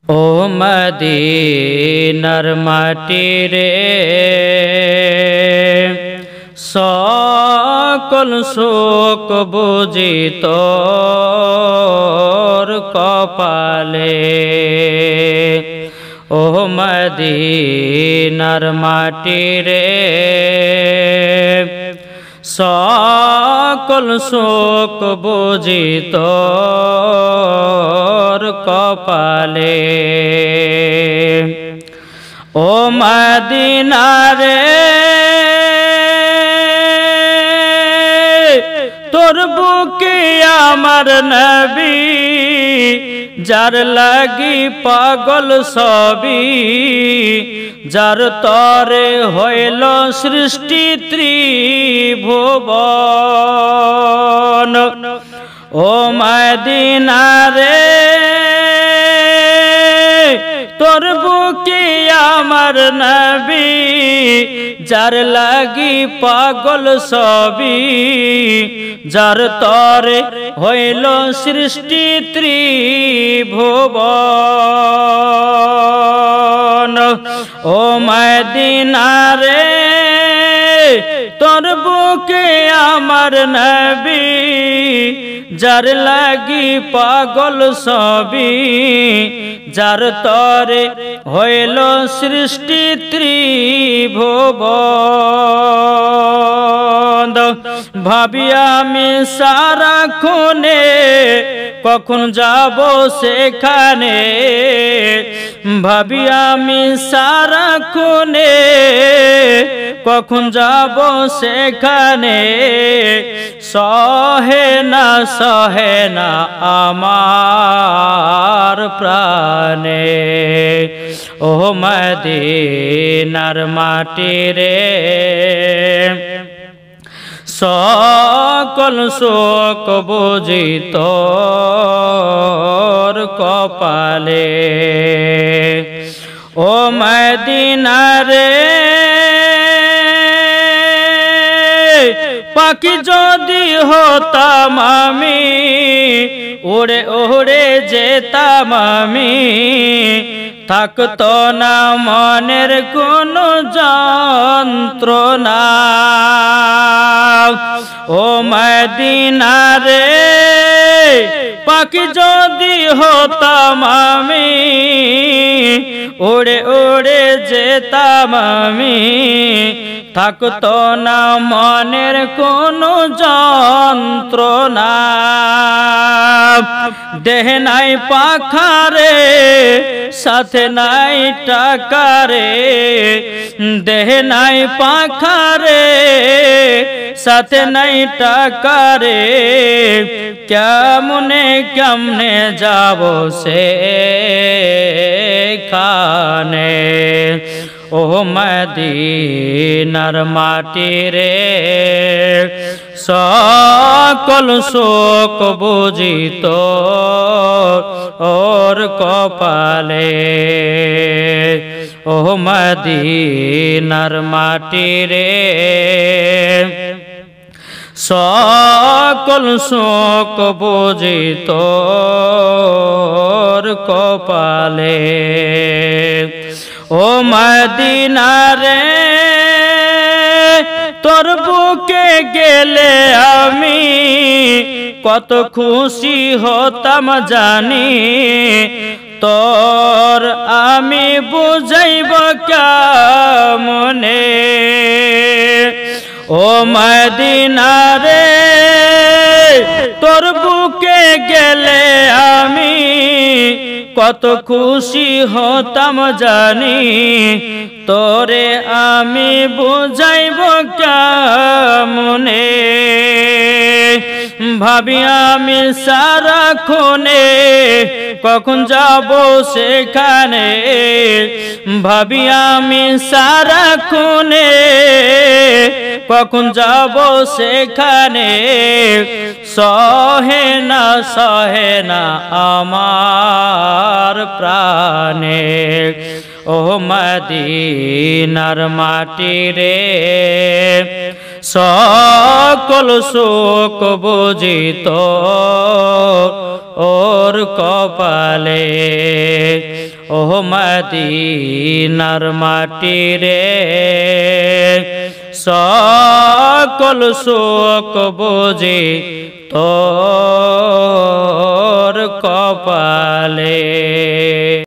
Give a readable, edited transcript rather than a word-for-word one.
ও মদিনার মাটি রে সকল সুখ বুঝি তোর কপালে। ও মদিনার মাটি রে সকল সুখ বুঝি তোর কপালে। ও মদিনা রে তোর বুকে আমার নবী, যার লাগি পাগল সবই, যার তরে হইল সৃষ্টি ত্রিভুবন। ও মদিনা রে তোর বুকে আমার নবী, যার লাগি পাগল সবই, যার তরে হইল সৃষ্টি ত্রিভুবন। ও মদিনা রে তোর বুকে আমার নবী, যার লাগি পাগল সবই, যার তরে হইল সৃষ্টি ত্রিভুবন। ভাবি আমি সারাক্ষণে কখন যাব সেখানে, ভাবি আমি সারাক্ষণে কখন যাব সেখানে। সহে না আমার প্রাণে। ও মদিনার মাটি রে সকল সুখ বুঝি তোর কপালে। ও মদিনা রে পাখি যদি হতাম আমি, উড়ে উড়ে যেতাম আমি, থাকতো না মনের কোনো যন্ত্রণা। ও মদিনা রে পাখি যদি হতাম আমি, উড়ে উড়ে যেতাম আমি, থাকতো না মনের কোনো যন্ত্রণা। দেহ নাই পাখারে সাথে নাই টাকারে, দেহ নাই পাখারে সাথে নাই টাকারে, কেমনে যাব সেখানে। ও মদিনার মাটি রে সকল সুখ বুঝি তোর কপালে। ও মদিনার মাটি রে সকল সুখ বুঝি তোর কপালে। ও মদিনা রে তোর বুকে গেলে আমি কত খুশি হতাম জানি, তোর আমি বুঝাইব কেমনে। ও মদিনা রে তোর বুকে গেলে আমি কত খুশি হতাম জানি, তোরে আমি বুঝাইব কেমনে। ভাবি আমি সারাক্ষণে কখন যাব সেখানে, ভাবি আমি সারাক্ষণে কখন যাব সেখানে। সহে না আমার প্রাণে। ও মদিনার মাটি রে সকল সুখ বুঝিত ওর কপালে। ও মদিনার মাটি রে সকল সুখ বুঝিত